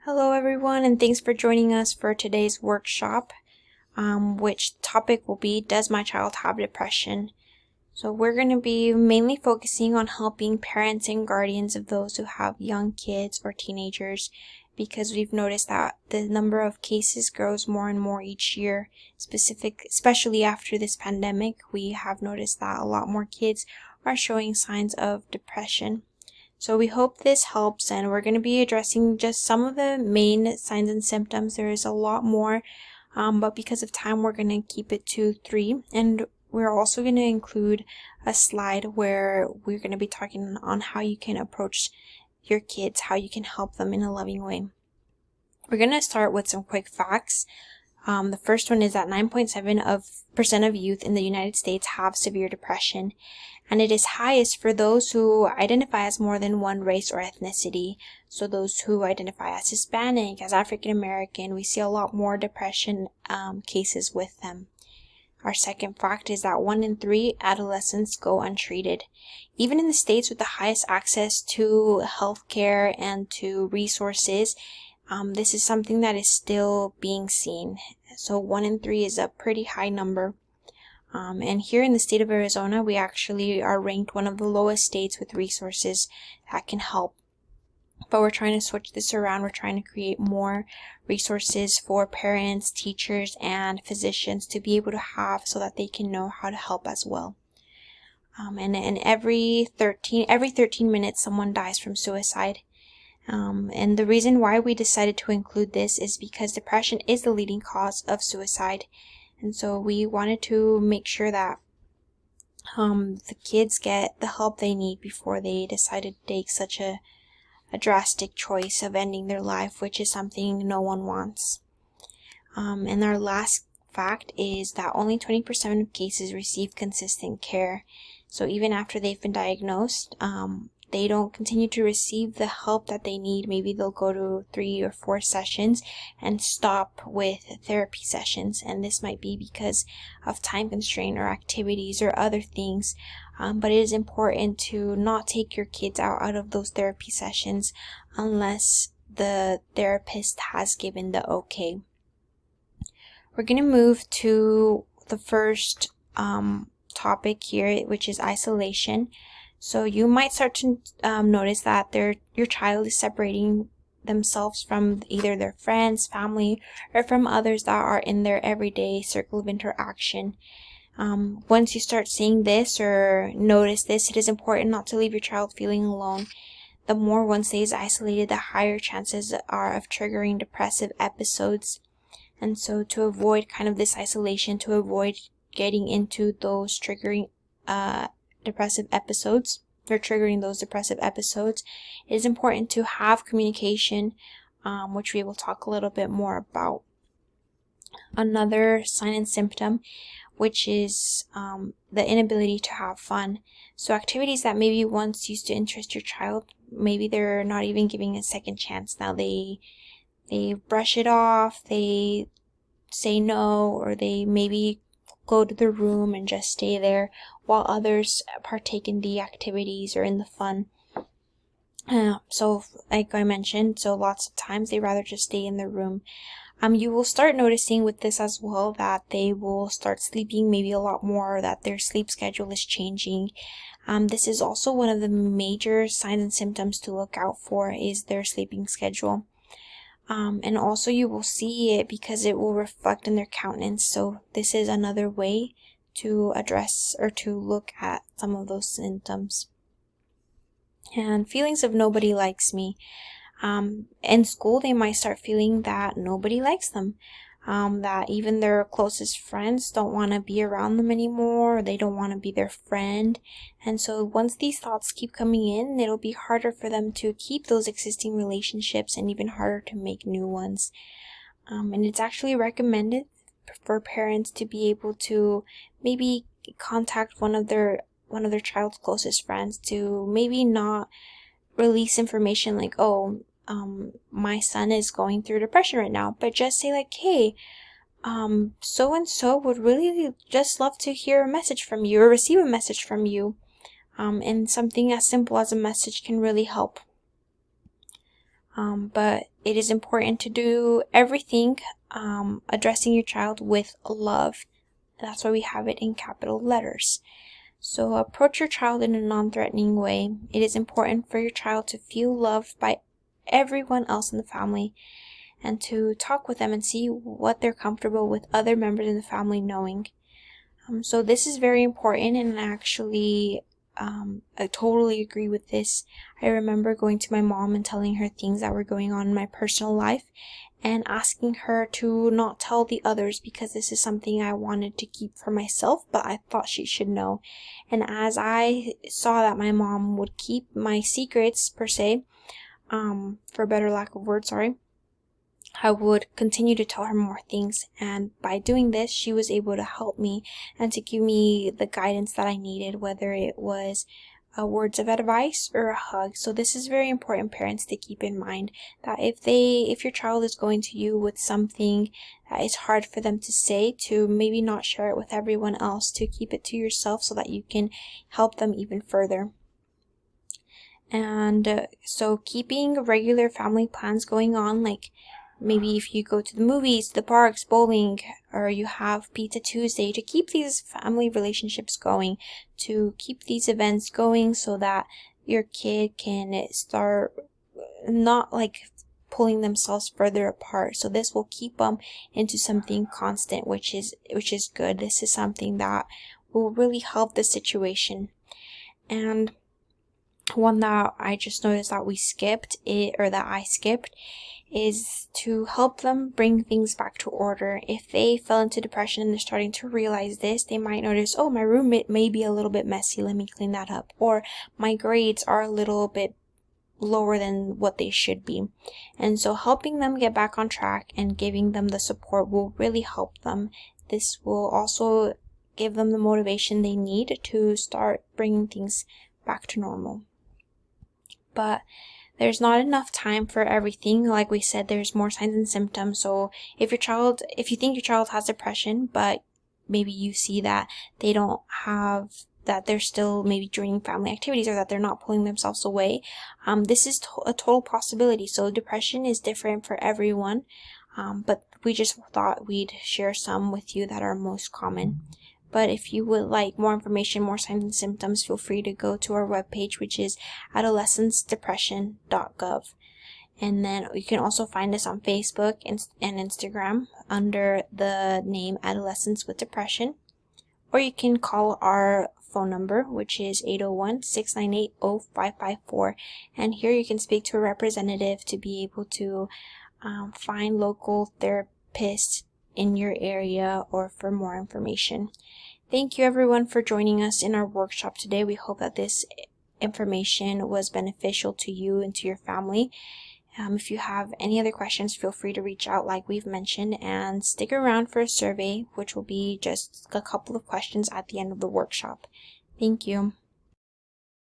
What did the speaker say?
Hello everyone, and thanks for joining us for today's workshop, which topic will be, Does my child have depression? So we're going to be mainly focusing on helping parents and guardians of those who have young kids or teenagers, because we've noticed that the number of cases grows more and more each year, especially after this pandemic. We have noticed that a lot more kids are showing signs of depression. So we hope this helps, and we're going to be addressing just some of the main signs and symptoms. There is a lot more, but because of time, we're going to keep it to 3. And we're also going to include a slide where we're going to be talking on how you can approach your kids, how you can help them in a loving way. We're going to start with some quick facts. The first one is that 9.7% of youth in the United States have severe depression, and it is highest for those who identify as more than one race or ethnicity. So those who identify as Hispanic, as African American, we see a lot more depression cases with them. Our second fact is that 1 in 3 adolescents go untreated. Even in the states with the highest access to healthcare and to resources, this is something that is still being seen. So 1 in 3 is a pretty high number. And here in the state of Arizona, we actually are ranked one of the lowest states with resources that can help. But we're trying to switch this around. We're trying to create more resources for parents, teachers, and physicians to be able to have so that they can know how to help as well. And every 13 minutes, someone dies from suicide. And the reason why we decided to include this is because depression is the leading cause of suicide. And so we wanted to make sure that the kids get the help they need before they decided to take such a drastic choice of ending their life, which is something no one wants. And our last fact is that only 20% of cases receive consistent care. So even after they've been diagnosed, they don't continue to receive the help that they need. Maybe they'll go to 3 or 4 sessions and stop with therapy sessions. And this might be because of time constraint or activities or other things. But it is important to not take your kids out of those therapy sessions unless the therapist has given the okay. We're going to move to the first topic here, which is isolation. So you might start to notice that your child is separating themselves from either their friends, family, or from others that are in their everyday circle of interaction. Once you start seeing this or notice this, it is important not to leave your child feeling alone. The more one stays isolated, the higher chances are of triggering depressive episodes. And so to avoid kind of this isolation, to avoid getting into those triggering depressive episodes or triggering those depressive episodes, it is important to have communication, which we will talk a little bit more about. Another sign and symptom, which is the inability to have fun. So activities that maybe once used to interest your child, maybe they're not even giving a second chance. Now they brush it off, they say no, or they maybe go to the room and just stay there while others partake in the activities or in the fun. So like I mentioned, so lots of times they rather just stay in their room. You will start noticing with this as well that they will start sleeping maybe a lot more, that their sleep schedule is changing. This is also one of the major signs and symptoms to look out for, is their sleeping schedule. And also you will see it because it will reflect in their countenance. So this is another way to address or to look at some of those symptoms. And feelings of nobody likes me. In school, they might start feeling that nobody likes them. That even their closest friends don't want to be around them anymore, or they don't want to be their friend. And so once these thoughts keep coming in, it'll be harder for them to keep those existing relationships and even harder to make new ones. And it's actually recommended for parents to be able to maybe contact one of their child's closest friends to maybe not release information like, my son is going through depression right now, but just say like, hey, so and so would really just love to hear a message from you or receive a message from you. And something as simple as a message can really help. but it is important to do everything addressing your child with love. That's why we have it in capital letters. So approach your child in a non-threatening way. It is important for your child to feel loved by everyone else in the family, and to talk with them and see what they're comfortable with other members in the family knowing. So this is very important, and actually I totally agree with this. I remember going to my mom and telling her things that were going on in my personal life, and asking her to not tell the others because this is something I wanted to keep for myself, but I thought she should know. And as I saw that my mom would keep my secrets, per se, for better lack of words, I would continue to tell her more things, and by doing this, she was able to help me and to give me the guidance that I needed, whether it was words of advice or a hug. So this is very important, parents, to keep in mind, that if your child is going to you with something that is hard for them to say, to maybe not share it with everyone else, to keep it to yourself so that you can help them even further. And so keeping regular family plans going on, like maybe if you go to the movies, the parks, bowling, or you have Pizza Tuesday, to keep these family relationships going, to keep these events going so that your kid can start not like pulling themselves further apart. So this will keep them into something constant, which is good. This is something that will really help the situation. And one that I just noticed that I skipped, is to help them bring things back to order. If they fell into depression and they're starting to realize this, they might notice, oh, my room may be a little bit messy, let me clean that up. Or my grades are a little bit lower than what they should be. And so helping them get back on track and giving them the support will really help them. This will also give them the motivation they need to start bringing things back to normal. But there's not enough time for everything. Like we said, there's more signs and symptoms. So if you think your child has depression, but maybe you see that they don't have, that they're still maybe joining family activities, or that they're not pulling themselves away, this is a total possibility. So depression is different for everyone, but we just thought we'd share some with you that are most common. But if you would like more information, more signs and symptoms, feel free to go to our webpage, which is adolescencedepression.gov. And then you can also find us on Facebook and Instagram under the name Adolescents with Depression. Or you can call our phone number, which is 801-698-0554. And here you can speak to a representative to be able to find local therapists in your area or for more information. Thank you everyone for joining us in our workshop today. We hope that this information was beneficial to you and to your family. If you have any other questions, feel free to reach out like we've mentioned, and stick around for a survey, which will be just a couple of questions at the end of the workshop. Thank you.